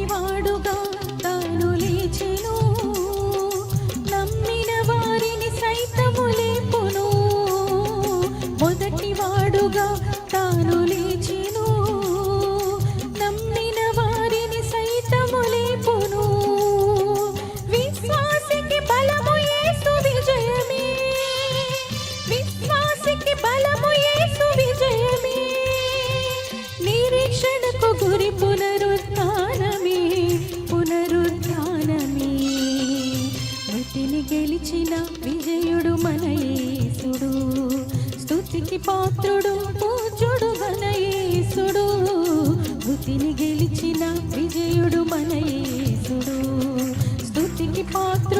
మొదటివాడుగా తాను లేచెను, నమ్మిన వారిని సైతము లేపును. మొదటివాడుగా తాను లేచెను, నమ్మిన వారిని సైతము లేపును. విశ్వాసికి బలము యేసు విజయమే, విశ్వాసికి బలము యేసు విజయమే. నిరీక్షణకు గురి పునరుత్థానమే, పునరుత్థానమే. మృతిని గెలిచిన విజయుడు మన యేసుడు, స్తుతికి పాత్రుడు పూజ్యుడు మన యేసుడు. మృతిని గెలిచిన విజయుడు మన యేసుడు, స్తుతికి పాత్రుడు